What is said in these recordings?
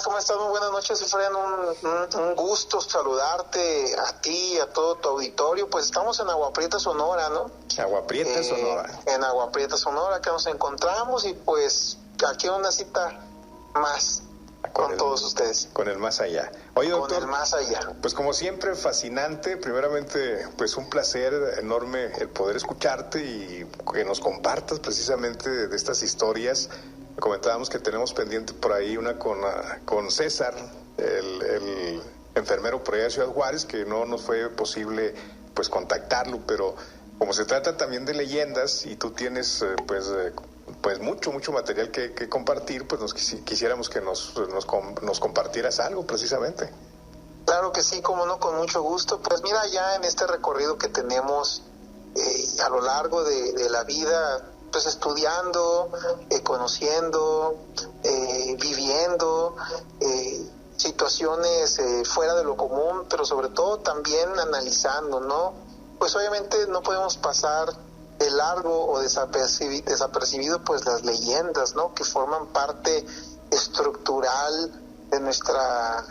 tal? ¿Cómo estás? Muy buenas noches, Efraín. Un gusto saludarte a ti, a todo tu auditorio. Pues estamos en Agua Prieta, Sonora, ¿no? Agua Prieta, Sonora. En Agua Prieta, Sonora, que nos encontramos y pues aquí una cita más con todos ustedes. Con el más allá. Oye, doctor, con el más allá. Pues como siempre, fascinante. Primeramente, pues un placer enorme el poder escucharte y que nos compartas precisamente de estas historias. Comentábamos que tenemos pendiente por ahí una con César, el enfermero por allá de Ciudad Juárez, que no nos fue posible pues contactarlo, pero como se trata también de leyendas y tú tienes pues mucho material que compartir, pues quisiéramos que nos compartieras algo precisamente. Claro que sí, como no, con mucho gusto. Pues mira, ya en este recorrido que tenemos a lo largo de la vida, pues estudiando, conociendo, viviendo situaciones fuera de lo común, pero sobre todo también analizando, ¿no? Pues obviamente no podemos pasar de largo o desapercibido pues las leyendas, ¿no? Que forman parte estructural de nuestra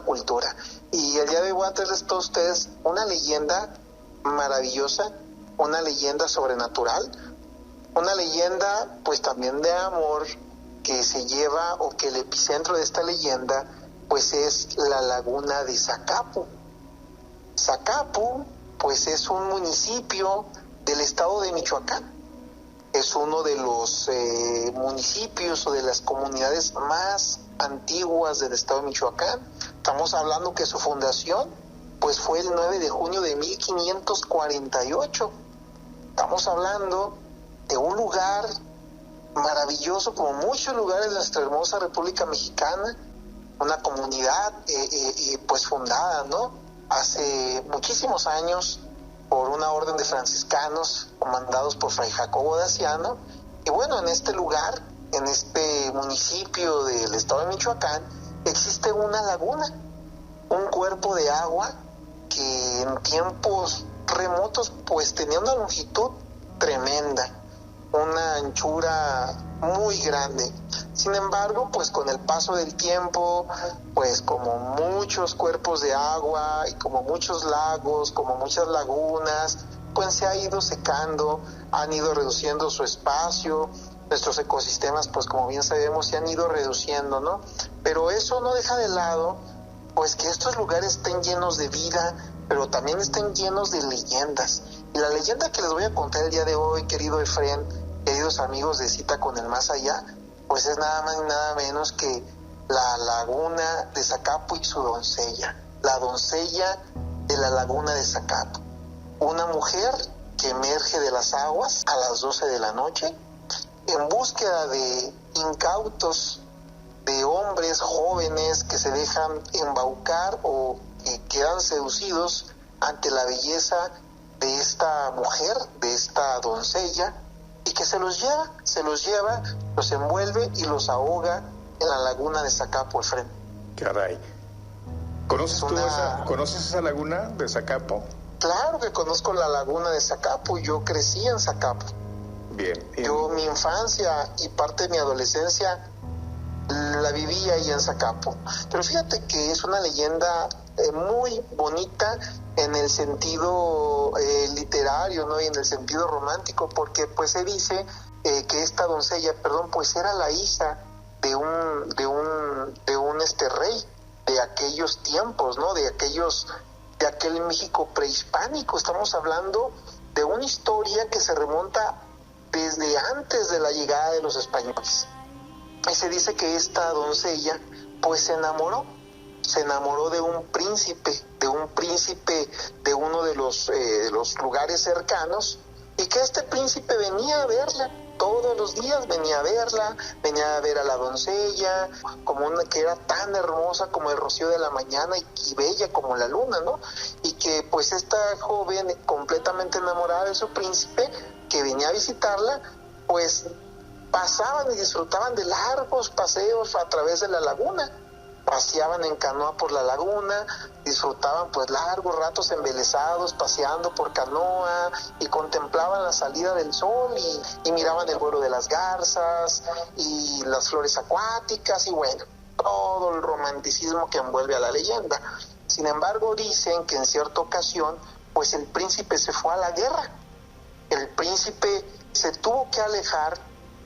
cultura. Y el día de hoy voy a traerles a todos ustedes una leyenda maravillosa, una leyenda sobrenatural, una leyenda pues también de amor que se lleva, o que el epicentro de esta leyenda pues es la laguna de Zacapu. Zacapu pues es un municipio del estado de Michoacán. Es uno de los municipios o de las comunidades más antiguas del estado de Michoacán. Estamos hablando que su fundación pues fue el 9 de junio de 1548. Estamos hablando de un lugar maravilloso, como muchos lugares de nuestra hermosa República Mexicana, una comunidad pues fundada, ¿no? Hace muchísimos años por una orden de franciscanos comandados por Fray Jacobo Daciano. Y bueno, en este lugar, en este municipio del estado de Michoacán, existe una laguna, un cuerpo de agua que en tiempos remotos pues tenía una longitud tremenda, una anchura muy grande. Sin embargo, pues con el paso del tiempo, pues como muchos cuerpos de agua y como muchos lagos, como muchas lagunas, pues se ha ido secando, han ido reduciendo su espacio. Nuestros ecosistemas, pues como bien sabemos, se han ido reduciendo, ¿no? Pero eso no deja de lado pues que estos lugares estén llenos de vida, pero también estén llenos de leyendas. Y la leyenda que les voy a contar el día de hoy, querido Efren, queridos amigos de Cita con el Más Allá, pues es nada más y nada menos que la laguna de Zacapu y su doncella, la doncella de la laguna de Zacapu. Una mujer que emerge de las aguas a las 12 de la noche en búsqueda de incautos, de hombres jóvenes que se dejan embaucar o que quedan seducidos ante la belleza de esta mujer, de esta doncella, y que se los lleva, los envuelve y los ahoga en la laguna de Zacapu, Efren. Caray. ¿Conoces esa laguna de Zacapu? Claro que conozco la laguna de Zacapu, yo crecí en Zacapu. Bien. Yo mi infancia y parte de mi adolescencia la viví ahí en Zacapu. Pero fíjate que es una leyenda muy bonita en el sentido literario, ¿no? Y en el sentido romántico, porque pues se dice que esta doncella, pues era la hija de un rey de aquellos tiempos, ¿no? De aquel México prehispánico. Estamos hablando de una historia que se remonta desde antes de la llegada de los españoles. Y se dice que esta doncella pues se enamoró de un príncipe de uno de los lugares cercanos, y que este príncipe venía a verla todos los días, venía a ver a la doncella, como una que era tan hermosa como el rocío de la mañana y bella como la luna, ¿no? Y que pues esta joven, completamente enamorada de su príncipe, que venía a visitarla, pues pasaban y disfrutaban de largos paseos a través de la laguna. Paseaban en canoa por la laguna, disfrutaban pues largos ratos embelesados, paseando por canoa, y contemplaban la salida del sol y miraban el vuelo de las garzas y las flores acuáticas. Y bueno, todo el romanticismo que envuelve a la leyenda. Sin embargo, dicen que en cierta ocasión, pues el príncipe se fue a la guerra. El príncipe se tuvo que alejar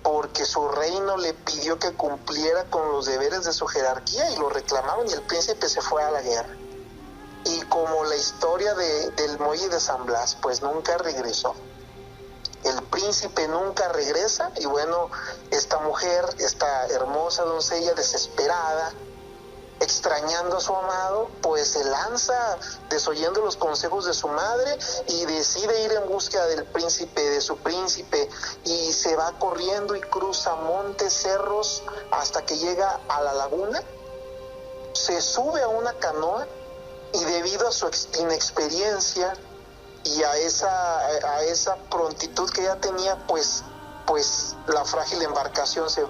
porque su reino le pidió que cumpliera con los deberes de su jerarquía y lo reclamaban, y el príncipe se fue a la guerra. Y como la historia del muelle de San Blas, pues nunca regresó. El príncipe nunca regresa, y bueno, esta mujer, esta hermosa doncella desesperada, extrañando a su amado, pues se lanza desoyendo los consejos de su madre y decide ir en búsqueda del príncipe, de su príncipe, y se va corriendo y cruza montes, cerros, hasta que llega a la laguna, se sube a una canoa y debido a su inexperiencia y a esa prontitud que ella tenía, pues la frágil embarcación se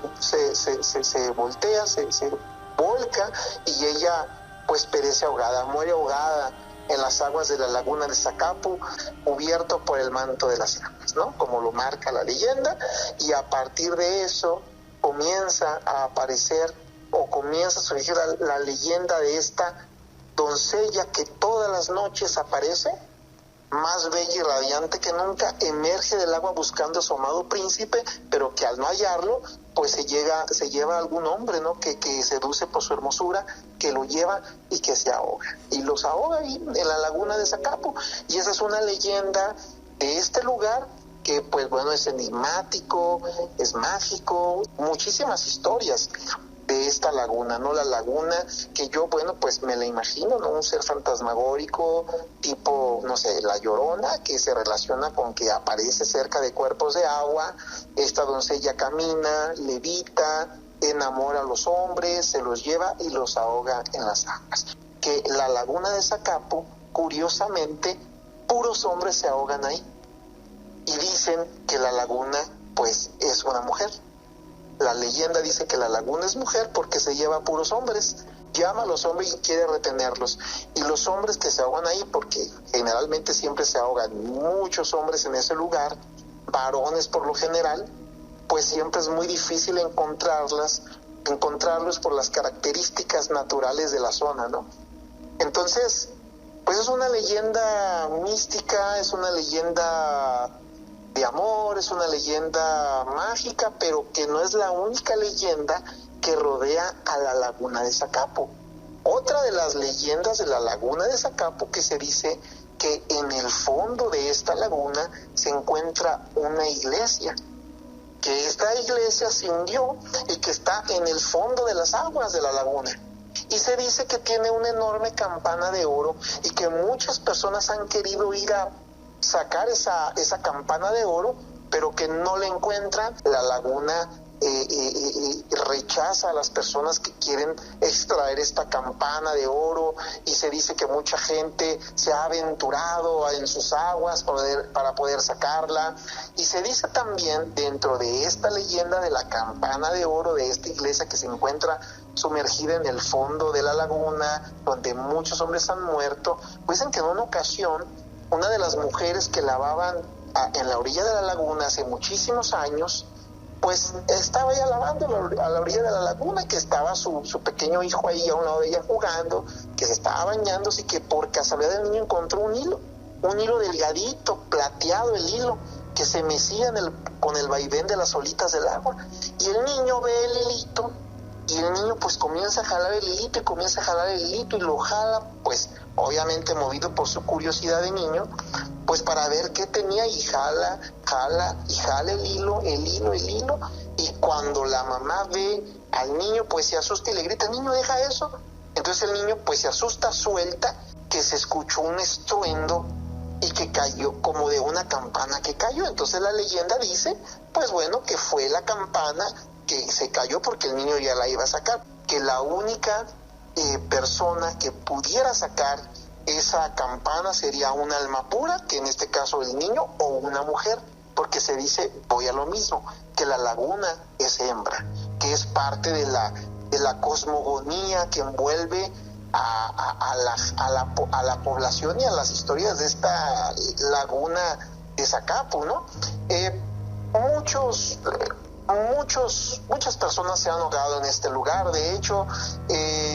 voltea, se volca, y ella pues perece ahogada, muere ahogada en las aguas de la laguna de Zacapu, cubierto por el manto de las llamas, ¿no? Como lo marca la leyenda, y a partir de eso comienza a aparecer o comienza a surgir la leyenda de esta doncella que todas las noches aparece, más bella y radiante que nunca, emerge del agua buscando a su amado príncipe, pero que al no hallarlo, pues se lleva a algún hombre, ¿no? Que seduce por su hermosura, que lo lleva y que se ahoga. Y los ahoga ahí en la laguna de Zacapu. Y esa es una leyenda de este lugar que, pues bueno, es enigmático, es mágico, muchísimas historias de esta laguna, ¿no? La laguna que yo, bueno, pues me la imagino, ¿no? Un ser fantasmagórico, tipo, no sé, la Llorona, que se relaciona con que aparece cerca de cuerpos de agua, esta doncella camina, levita, enamora a los hombres, se los lleva y los ahoga en las aguas. Que la laguna de Zacapu, curiosamente, puros hombres se ahogan ahí. Y dicen que la laguna, pues, es una mujer. La leyenda dice que la laguna es mujer porque se lleva a puros hombres, llama a los hombres y quiere retenerlos. Y los hombres que se ahogan ahí, porque generalmente siempre se ahogan muchos hombres en ese lugar, varones por lo general, pues siempre es muy difícil encontrarlos por las características naturales de la zona, ¿no? Entonces, pues es una leyenda mística, es una leyenda de amor, es una leyenda mágica, pero que no es la única leyenda que rodea a la laguna de Zacapu. Otra de las leyendas de la laguna de Zacapu, que se dice que en el fondo de esta laguna se encuentra una iglesia, que esta iglesia se hundió y que está en el fondo de las aguas de la laguna. Y se dice que tiene una enorme campana de oro y que muchas personas han querido ir a sacar esa campana de oro, pero que no la encuentran. La laguna rechaza a las personas que quieren extraer esta campana de oro, y se dice que mucha gente se ha aventurado en sus aguas para poder sacarla. Y se dice también, dentro de esta leyenda de la campana de oro de esta iglesia que se encuentra sumergida en el fondo de la laguna, donde muchos hombres han muerto, pues dicen que en una ocasión una de las mujeres que lavaban en la orilla de la laguna hace muchísimos años, pues estaba ella lavando a la orilla de la laguna, que estaba su pequeño hijo ahí a un lado de ella jugando, que se estaba bañándose, y que por casualidad el niño encontró un hilo delgadito, plateado el hilo, que se mecía con el vaivén de las olitas del agua. Y el niño ve el hilito, y el niño pues comienza a jalar el hilito, y lo jala, pues obviamente movido por su curiosidad de niño, pues para ver qué tenía, y jala el hilo, y cuando la mamá ve al niño, pues se asusta y le grita: niño, deja eso. Entonces el niño pues se asusta, suelta, que se escuchó un estruendo y que cayó como de una campana que cayó. Entonces la leyenda dice, pues bueno, que fue la campana que se cayó porque el niño ya la iba a sacar, que la única persona que pudiera sacar esa campana sería un alma pura, que en este caso el niño, o una mujer, porque se dice, voy a lo mismo, que la laguna es hembra, que es parte de la cosmogonía que envuelve a la población y a las historias de esta laguna de Zacapu, ¿no? Muchos muchas personas se han ahogado en este lugar. De hecho,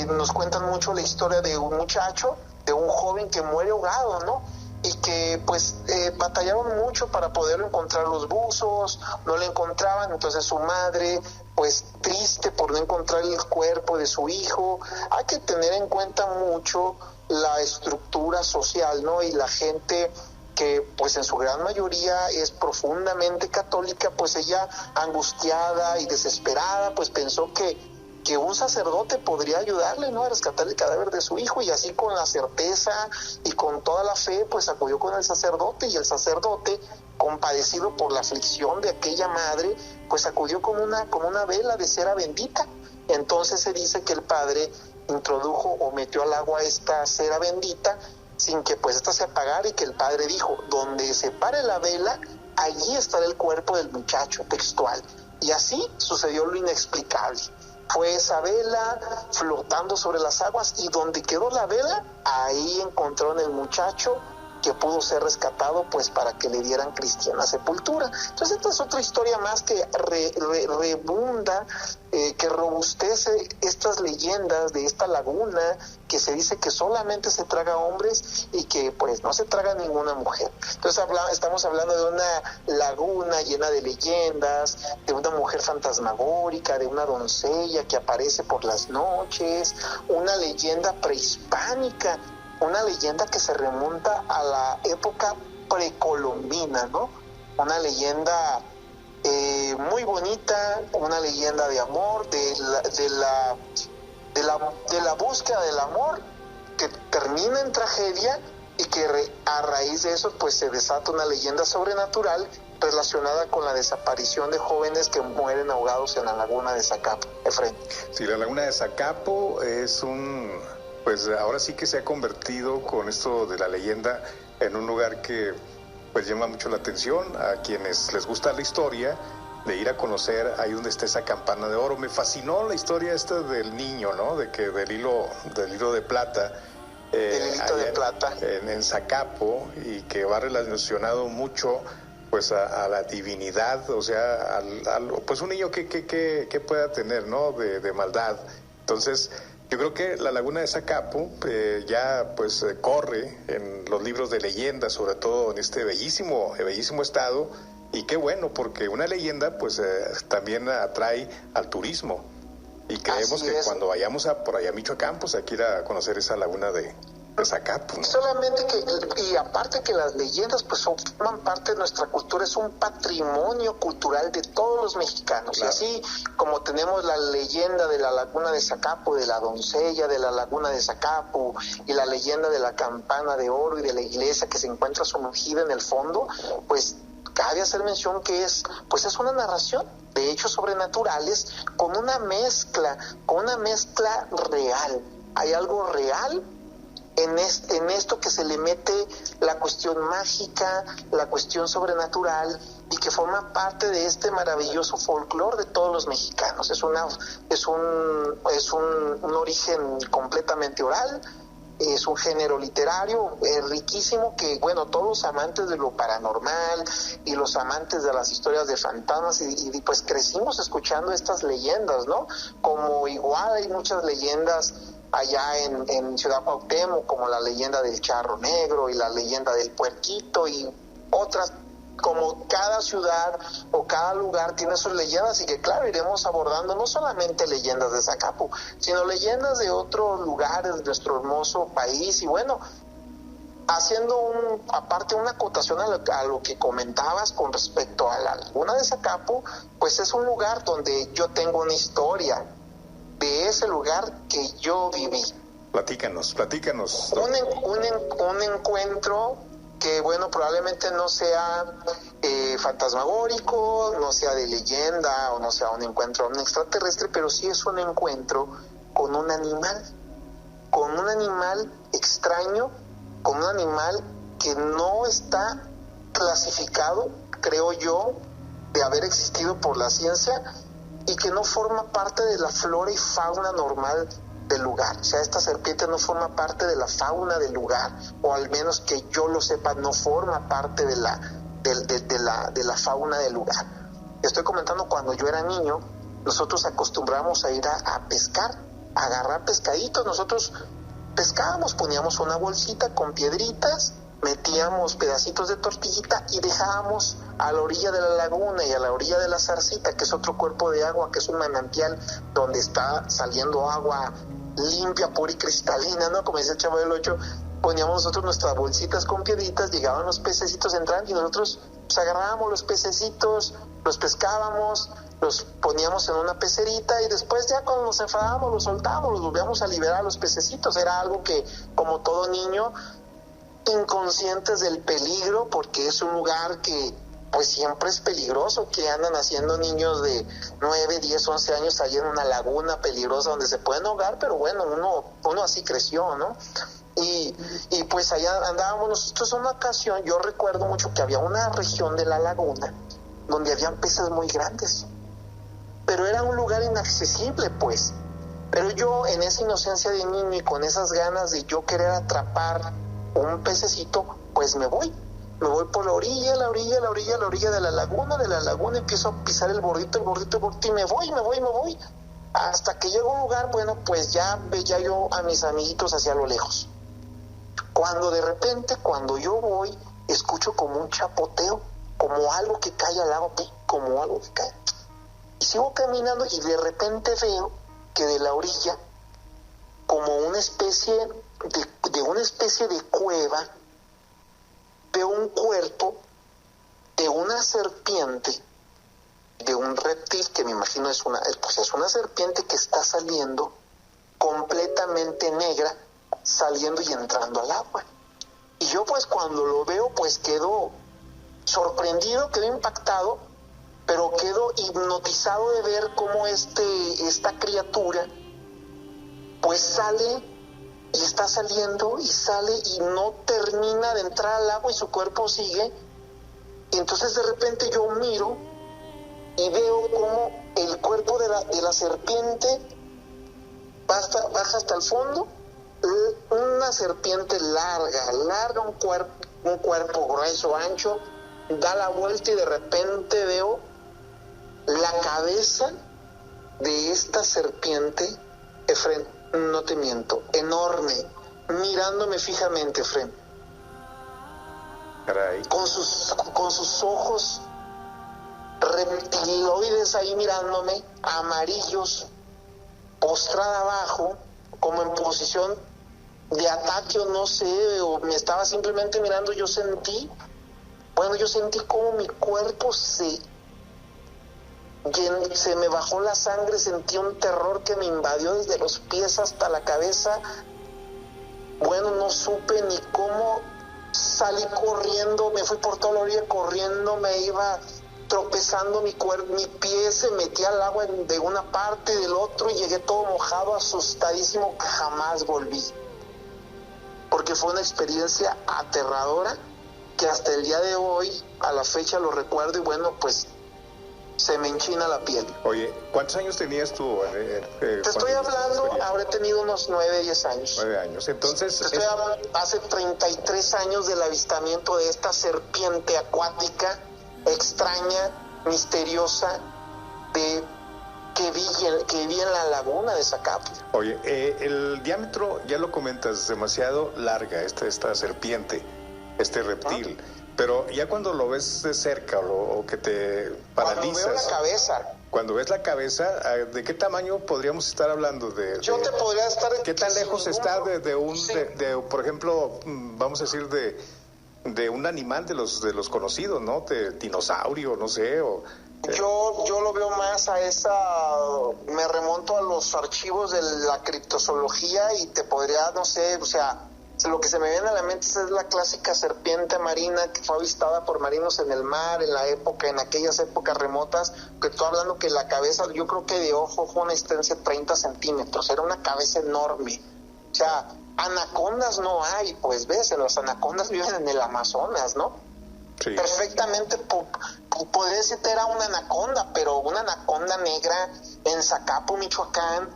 nos cuentan mucho la historia de un muchacho, de un joven que muere ahogado, ¿no? Y que pues batallaron mucho para poder encontrar los buzos, no lo encontraban, entonces su madre pues triste por no encontrar el cuerpo de su hijo. Hay que tener en cuenta mucho la estructura social, ¿no? Y la gente que pues en su gran mayoría es profundamente católica, pues ella angustiada y desesperada pues pensó que un sacerdote podría ayudarle, ¿no?, a rescatar el cadáver de su hijo, y así con la certeza y con toda la fe pues acudió con el sacerdote, y el sacerdote, compadecido por la aflicción de aquella madre, pues acudió con una vela de cera bendita. Entonces se dice que el padre introdujo o metió al agua esta cera bendita sin que pues esta se apagara, y que el padre dijo: donde se pare la vela, allí estará el cuerpo del muchacho, textual. Y así sucedió lo inexplicable. Fue esa vela flotando sobre las aguas, y donde quedó la vela, ahí encontraron el muchacho, que pudo ser rescatado pues para que le dieran cristiana sepultura. Entonces esta es otra historia más que rebunda, que robustece estas leyendas de esta laguna, que se dice que solamente se traga hombres y que pues no se traga ninguna mujer. Entonces estamos hablando de una laguna llena de leyendas, de una mujer fantasmagórica, de una doncella que aparece por las noches, una leyenda prehispánica, una leyenda que se remonta a la época precolombina, ¿no? Una leyenda muy bonita, una leyenda de amor, de la búsqueda del amor, que termina en tragedia, y que a raíz de eso pues se desata una leyenda sobrenatural relacionada con la desaparición de jóvenes que mueren ahogados en la laguna de Zacapo. Efraín. Sí, la laguna de Zacapo es pues ahora sí que se ha convertido, con esto de la leyenda, en un lugar que pues llama mucho la atención a quienes les gusta la historia, de ir a conocer ahí donde está esa campana de oro. Me fascinó la historia esta del niño, ¿no? De que del hilo de plata, el hilito de plata en Zacapo, y que va relacionado mucho pues a la divinidad, o sea, pues un niño que pueda tener, ¿no?, de maldad. Entonces yo creo que la laguna de Zacapo ya pues corre en los libros de leyendas, sobre todo en este bellísimo estado, y qué bueno, porque una leyenda pues también atrae al turismo, y creemos que cuando vayamos por allá a Michoacán, pues hay que ir a conocer esa laguna de Zacapo, ¿no? Solamente y aparte que las leyendas pues forman parte de nuestra cultura, es un patrimonio cultural de todos los mexicanos. Claro. Y así como tenemos la leyenda de la laguna de Zacapo, de la doncella de la laguna de Zacapo, y la leyenda de la campana de oro y de la iglesia que se encuentra sumergida en el fondo, pues cabe hacer mención que es una narración de hechos sobrenaturales con una mezcla real. Hay algo real en esto, que se le mete la cuestión mágica, la cuestión sobrenatural, y que forma parte de este maravilloso folclore de todos los mexicanos. Es un origen completamente oral, es un género literario riquísimo, que bueno, todos los amantes de lo paranormal y los amantes de las historias de fantasmas y pues crecimos escuchando estas leyendas, ¿no? Como igual hay muchas leyendas allá en Ciudad Cuauhtémoc, como la leyenda del charro negro y la leyenda del puerquito, y otras. Como cada ciudad o cada lugar tiene sus leyendas, y que claro, iremos abordando no solamente leyendas de Zacapo, sino leyendas de otros lugares de nuestro hermoso país. Y bueno, haciendo aparte una acotación a lo que comentabas con respecto a la laguna de Zacapo, pues es un lugar donde yo tengo una historia de ese lugar que yo viví. Platícanos. Un encuentro que bueno, probablemente no sea fantasmagórico, no sea de leyenda, o no sea un encuentro a un extraterrestre, pero sí es un encuentro con un animal extraño, con un animal que no está clasificado, creo yo, de haber existido por la ciencia, y que no forma parte de la flora y fauna normal del lugar. O sea, esta serpiente no forma parte de la fauna del lugar, o al menos que yo lo sepa, no forma parte de la fauna del lugar. Estoy comentando cuando yo era niño, nosotros acostumbramos a ir a pescar, a agarrar pescaditos. Nosotros pescábamos, poníamos una bolsita con piedritas, metíamos pedacitos de tortillita y dejábamos a la orilla de la laguna y a la orilla de la zarcita, que es otro cuerpo de agua, que es un manantial donde está saliendo agua limpia, pura y cristalina, ¿no? Como dice el Chavo del Ocho, poníamos nosotros nuestras bolsitas con piedritas, llegaban los pececitos, entraban y nosotros pues agarrábamos los pececitos, los pescábamos, los poníamos en una pecerita y después ya cuando nos enfadábamos los soltábamos, los volvíamos a liberar a los pececitos. Era algo que, como todo niño, inconscientes del peligro, porque es un lugar que pues siempre es peligroso, que andan haciendo niños de 9, 10, 11 años ahí en una laguna peligrosa donde se pueden ahogar, pero bueno, uno así creció, ¿no? Y pues allá andábamos nosotros. En una ocasión yo recuerdo mucho que había una región de la laguna donde habían peces muy grandes, pero era un lugar inaccesible, pues. Pero yo, en esa inocencia de niño y con esas ganas de yo querer atrapar un pececito, pues me voy por la orilla de la laguna, empiezo a pisar el bordito, y me voy, hasta que llego a un lugar, bueno, pues ya veía yo a mis amiguitos hacia lo lejos. Cuando de repente, cuando yo voy, escucho como un chapoteo, como algo que cae al agua, como algo que cae. Y sigo caminando y de repente veo que de la orilla, como una especie de cueva, veo un cuerpo de una serpiente, de un reptil que me imagino es una serpiente que está saliendo completamente negra, saliendo y entrando al agua. Y yo pues cuando lo veo pues quedo sorprendido, quedo impactado, pero quedo hipnotizado de ver cómo esta criatura pues sale y está saliendo y sale y no termina de entrar al agua y su cuerpo sigue. Y entonces de repente yo miro y veo cómo el cuerpo de la serpiente baja hasta el fondo. Una serpiente larga, un cuerpo grueso, ancho, da la vuelta y de repente veo la cabeza de esta serpiente, Efren, no te miento, enorme, mirándome fijamente, Efren. Caray. Con sus ojos reptiloides ahí mirándome, amarillos, postrada abajo, como en posición de ataque o no sé, o me estaba simplemente mirando. Yo sentí como mi cuerpo se me bajó la sangre, sentí un terror que me invadió desde los pies hasta la cabeza. Bueno, no supe ni cómo, salí corriendo, me fui por toda la orilla corriendo, me iba tropezando, mi pie se metía al agua de una parte y del otro y llegué todo mojado, asustadísimo. Jamás volví, porque fue una experiencia aterradora que hasta el día de hoy, a la fecha, lo recuerdo y bueno, pues se me enchina la piel. Oye, ¿cuántos años tenías tú? Te estoy hablando, habré tenido unos 9, 10 años. 9 años, entonces... Te estoy hablando hace 33 años del avistamiento de esta serpiente acuática, extraña, misteriosa, que vi en la laguna de Zacapu. Oye, el diámetro, ya lo comentas, demasiado larga esta serpiente, este reptil. Pero ya cuando lo ves de cerca o que te paralizas... Cuando veo la cabeza. Cuando ves la cabeza, ¿de qué tamaño podríamos estar hablando? Yo te podría estar... ¿Qué tan lejos está de por ejemplo, vamos a decir, de un animal de los conocidos, ¿no? De dinosaurio, no sé, o... Yo lo veo más me remonto a los archivos de la criptozoología y te podría, no sé, o sea... Lo que se me viene a la mente es la clásica serpiente marina que fue avistada por marinos en el mar en aquellas épocas remotas, que estoy hablando que la cabeza, yo creo que de ojo fue una extensión de 30 centímetros, era una cabeza enorme. O sea, anacondas no hay, pues ves, las anacondas viven en el Amazonas, ¿no? Sí. Perfectamente, podría decirte era una anaconda, pero una anaconda negra en Zacapu, Michoacán.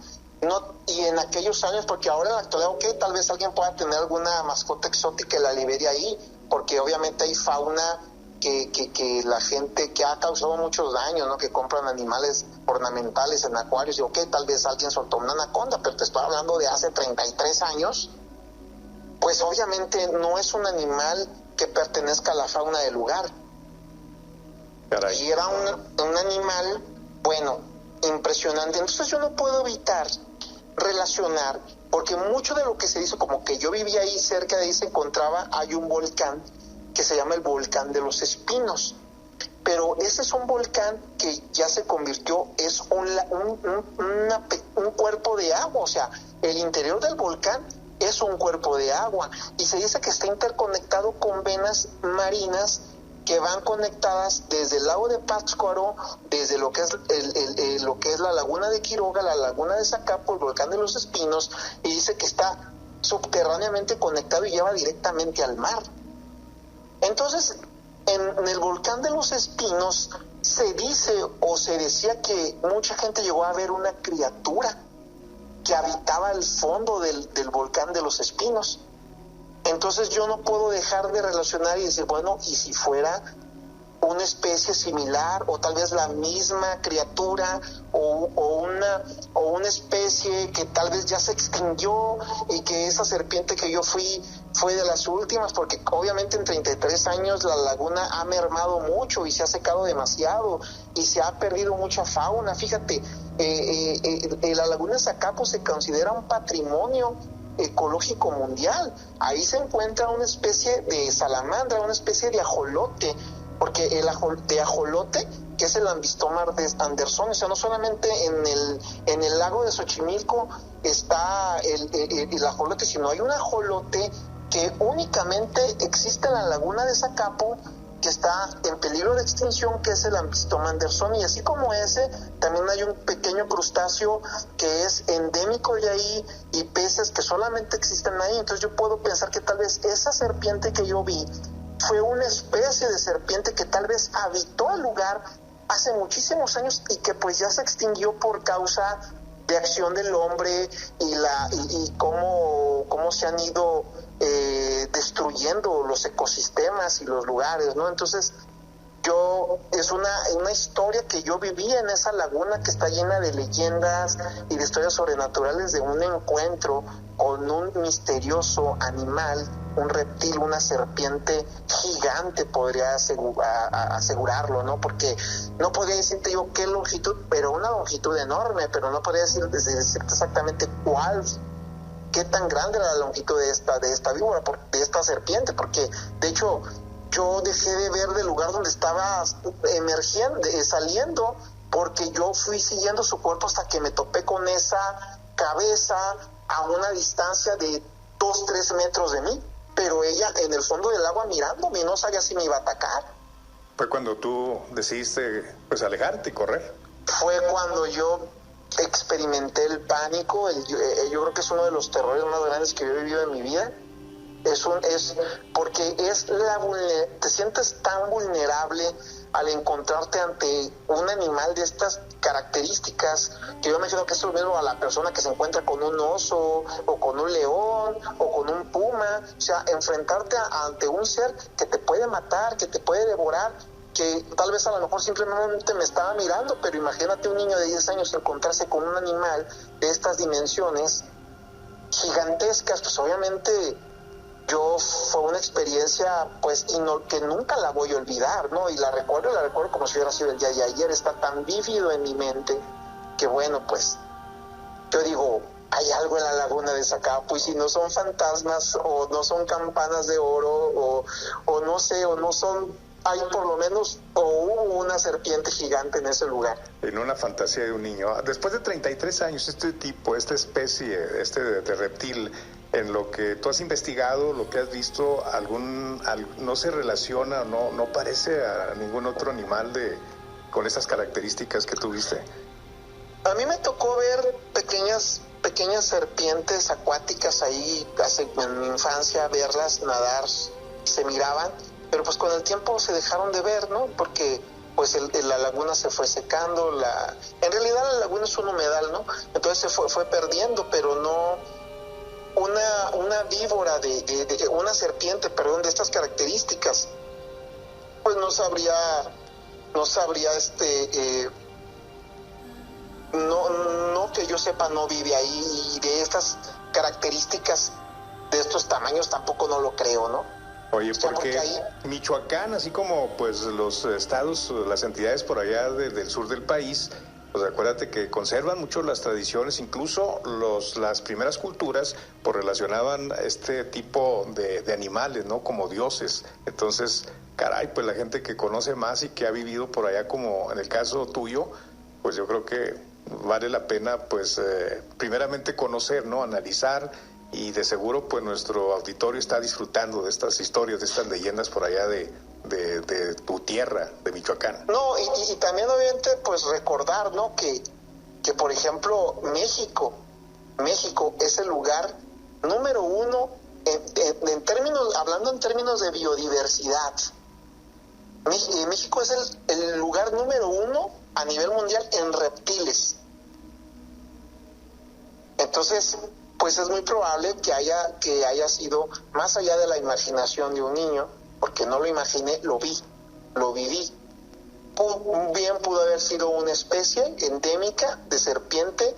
No, y en aquellos años, porque ahora en la actualidad, tal vez alguien pueda tener alguna mascota exótica y la libere ahí, porque obviamente hay fauna que la gente que ha causado muchos daños, ¿no? Que compran animales ornamentales en acuarios, y ok, tal vez alguien soltó una anaconda, pero te estoy hablando de hace 33 años, pues obviamente no es un animal que pertenezca a la fauna del lugar. Caray. Y era un animal, bueno, impresionante. Entonces yo no puedo evitar relacionar, porque mucho de lo que se dice, como que yo vivía ahí, cerca de ahí se encontraba, hay un volcán que se llama el Volcán de los Espinos, pero ese es un volcán que ya se convirtió, es un cuerpo de agua, o sea, el interior del volcán es un cuerpo de agua, y se dice que está interconectado con venas marinas que van conectadas desde el lago de Pátzcuaro, desde lo que es la laguna de Quiroga, la laguna de Zacapo, el volcán de los Espinos, y dice que está subterráneamente conectado y lleva directamente al mar. Entonces, en el volcán de los Espinos se dice o se decía que mucha gente llegó a ver una criatura que habitaba el fondo del volcán de los Espinos. Entonces yo no puedo dejar de relacionar y decir, bueno, ¿y si fuera una especie similar o tal vez la misma criatura o una especie que tal vez ya se extinguió y que esa serpiente que yo fui fue de las últimas? Porque obviamente en 33 años la laguna ha mermado mucho y se ha secado demasiado y se ha perdido mucha fauna. Fíjate, la laguna de Zacapo se considera un patrimonio ecológico mundial. Ahí se encuentra una especie de salamandra, una especie de ajolote, porque de ajolote, que es el Ambistoma andersoni, o sea, no solamente en el lago de Xochimilco está el ajolote, sino hay un ajolote que únicamente existe en la laguna de Zacapo, que está en peligro de extinción, que es el Ambistoma andersoni, y así como ese, también hay un pequeño crustáceo que es endémico de ahí, y peces que solamente existen ahí. Entonces yo puedo pensar que tal vez esa serpiente que yo vi fue una especie de serpiente que tal vez habitó el lugar hace muchísimos años y que pues ya se extinguió por causa de acción del hombre y cómo se han ido destruyendo los ecosistemas y los lugares, ¿no? Entonces es una historia que yo viví en esa laguna, que está llena de leyendas y de historias sobrenaturales, de un encuentro con un misterioso animal, un reptil, una serpiente gigante, podría asegurarlo, ¿no? Porque no podría decirte yo qué longitud, pero una longitud enorme, pero no podría decirte exactamente qué tan grande era la longitud de esta víbora, de esta serpiente, porque de hecho yo dejé de ver del lugar donde estaba saliendo, porque yo fui siguiendo su cuerpo hasta que me topé con esa cabeza a una distancia de 2-3 metros de mí, pero ella en el fondo del agua mirándome, no sabía si me iba a atacar. Fue cuando tú decidiste pues alejarte y correr. Fue cuando yo experimenté el pánico. Yo creo que es uno de los terrores más grandes que yo he vivido en mi vida. Porque te sientes tan vulnerable al encontrarte ante un animal de estas características, que yo me imagino que es lo mismo a la persona que se encuentra con un oso o con un león o con un puma. O sea, enfrentarte ante un ser que te puede matar, que te puede devorar, que tal vez a lo mejor simplemente me estaba mirando, pero imagínate un niño de 10 años encontrarse con un animal de estas dimensiones gigantescas. Pues obviamente fue una experiencia pues que nunca la voy a olvidar, ¿no? Y la recuerdo como si hubiera sido el día de ayer. Está tan vívido en mi mente que bueno, pues yo digo, hay algo en la laguna de Zacapo, y si no son fantasmas o no son campanas de oro o no sé, o no son, hay por lo menos o hubo una serpiente gigante en ese lugar. En una fantasía de un niño. Después de 33 años, esta especie, de reptil, en lo que tú has investigado, lo que has visto, no se relaciona, no parece a ningún otro animal con esas características que tuviste. A mí me tocó ver pequeñas serpientes acuáticas ahí en mi infancia, verlas nadar, se miraban, pero pues con el tiempo se dejaron de ver, ¿no? Porque pues la laguna se fue secando, en realidad la laguna es un humedal, ¿no? Entonces se fue perdiendo, pero no una víbora una serpiente, perdón, de estas características, pues pues no sabría no que yo sepa no vive ahí, y de estas características, de estos tamaños, tampoco no lo creo, ¿no? Oye, porque Michoacán, así como pues los estados, las entidades por allá del sur del país, pues acuérdate que conservan mucho las tradiciones, incluso las primeras culturas pues relacionaban este tipo de animales, ¿no? Como dioses. Entonces, caray, pues la gente que conoce más y que ha vivido por allá, como en el caso tuyo, pues yo creo que vale la pena, pues, primeramente conocer, ¿no? Analizar, y de seguro, pues, nuestro auditorio está disfrutando de estas historias, de estas leyendas por allá de tu tierra, de Michoacán. No, y también, obviamente, pues, recordar, ¿no? Que por ejemplo, México es el lugar número uno hablando en términos de biodiversidad. México es el lugar número uno a nivel mundial en reptiles. Entonces, pues es muy probable que haya sido más allá de la imaginación de un niño, porque no lo imaginé, lo viví. Bien pudo haber sido una especie endémica de serpiente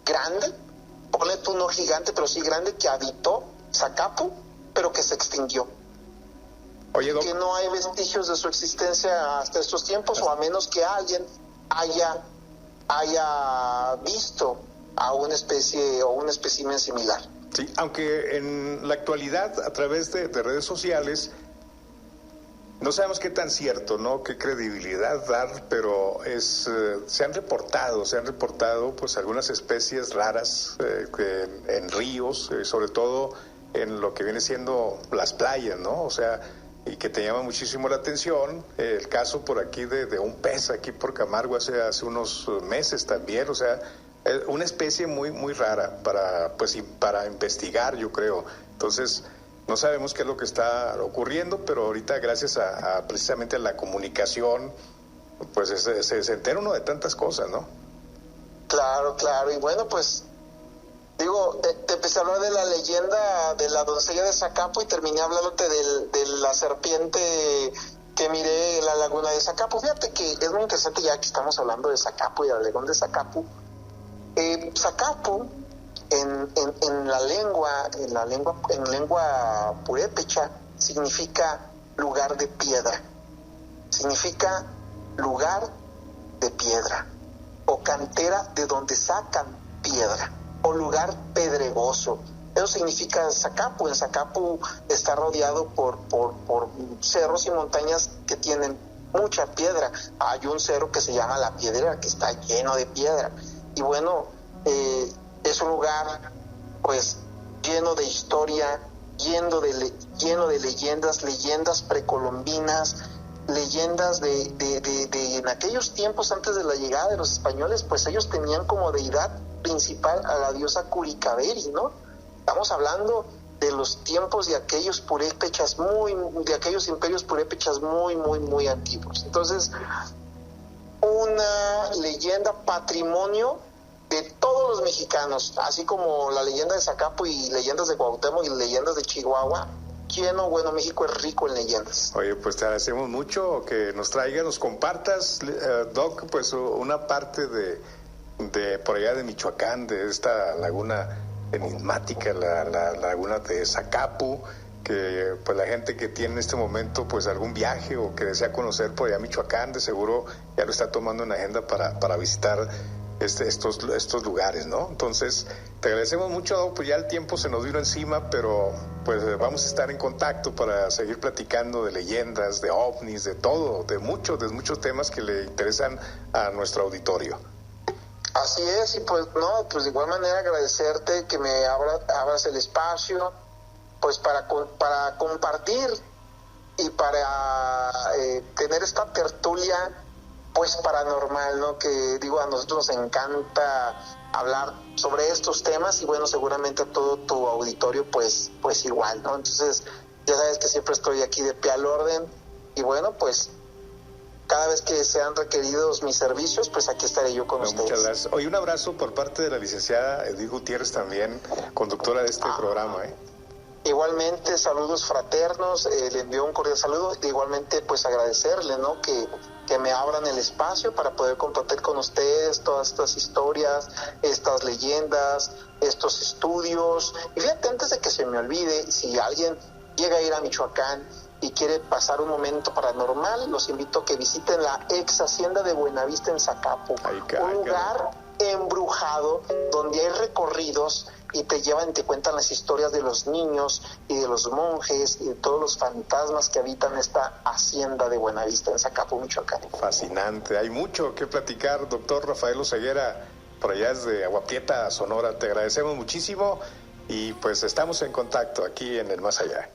grande, ponle tú no gigante, pero sí grande, que habitó Zacapu, pero que se extinguió. Oye, Doc, que no hay vestigios de su existencia hasta estos tiempos, o a menos que alguien haya visto a una especie o un espécimen similar. Sí, aunque en la actualidad, a través de redes sociales, no sabemos qué tan cierto, ¿no? Qué credibilidad dar, pero se han reportado pues algunas especies raras en ríos, sobre todo en lo que viene siendo las playas, ¿no? O sea, y que te llama muchísimo la atención. El caso por aquí de un pez aquí por Camargo hace unos meses también, o sea, una especie muy muy rara para investigar, yo creo. Entonces, no sabemos qué es lo que está ocurriendo, pero ahorita, gracias a precisamente a la comunicación, pues se entera uno de tantas cosas, ¿no? Claro, y bueno, pues digo, te empecé a hablar de la leyenda de la doncella de Zacapu y terminé hablándote de la serpiente que miré en la laguna de Zacapu. Fíjate que es muy interesante, ya que estamos hablando de Zacapu y del lagoon de Zacapu. Zacapu en lengua purépecha significa lugar de piedra, o cantera de donde sacan piedra, o lugar pedregoso. Eso significa Zacapu. En Zacapu está rodeado por cerros y montañas que tienen mucha piedra. Hay un cerro que se llama La Piedrera, que está lleno de piedra. Y bueno, es un lugar pues lleno de historia, lleno de leyendas precolombinas, leyendas de en aquellos tiempos antes de la llegada de los españoles, pues ellos tenían como deidad principal a la diosa Curicaberis, ¿no? Estamos hablando de los tiempos de aquellos imperios purépechas muy antiguos. Entonces, una leyenda patrimonio de todos los mexicanos, así como la leyenda de Zacapu y leyendas de Cuauhtémoc y leyendas de Chihuahua. Bueno, México es rico en leyendas. Oye, pues te agradecemos mucho que nos traigas, nos compartas, Doc, pues una parte de por allá de Michoacán, de esta laguna enigmática, la laguna de Zacapu, que pues la gente que tiene en este momento pues algún viaje o que desea conocer por allá Michoacán, de seguro ya lo está tomando en agenda para visitar estos lugares, ¿no? Entonces, te agradecemos mucho, pues ya el tiempo se nos vino encima, pero pues vamos a estar en contacto para seguir platicando de leyendas, de ovnis, de todo, de muchos temas que le interesan a nuestro auditorio. Así es, y pues de igual manera agradecerte que me abras el espacio, pues para compartir y para tener esta tertulia pues paranormal, ¿no? Que digo, a nosotros nos encanta hablar sobre estos temas, y bueno, seguramente a todo tu auditorio pues igual, ¿no? Entonces, ya sabes que siempre estoy aquí de pie al orden, y bueno, pues cada vez que sean requeridos mis servicios, pues aquí estaré yo con ustedes. Muchas gracias. Hoy un abrazo por parte de la licenciada Edith Gutiérrez, también conductora de este programa, Igualmente, saludos fraternos, le envío un cordial saludo. Igualmente, pues agradecerle, ¿no? Que me abran el espacio para poder compartir con ustedes todas estas historias, estas leyendas, estos estudios. Y fíjate, antes de que se me olvide, si alguien llega a ir a Michoacán y quiere pasar un momento paranormal, los invito a que visiten la ex hacienda de Buenavista en Zacapo, un lugar embrujado donde hay recorridos y te llevan, te cuentan las historias de los niños y de los monjes y de todos los fantasmas que habitan esta hacienda de Buenavista en Zacapo, Michoacán. Fascinante, hay mucho que platicar, doctor Rafael Oseguera, por allá desde Agua Prieta, Sonora. Te agradecemos muchísimo y pues estamos en contacto aquí en el Más Allá.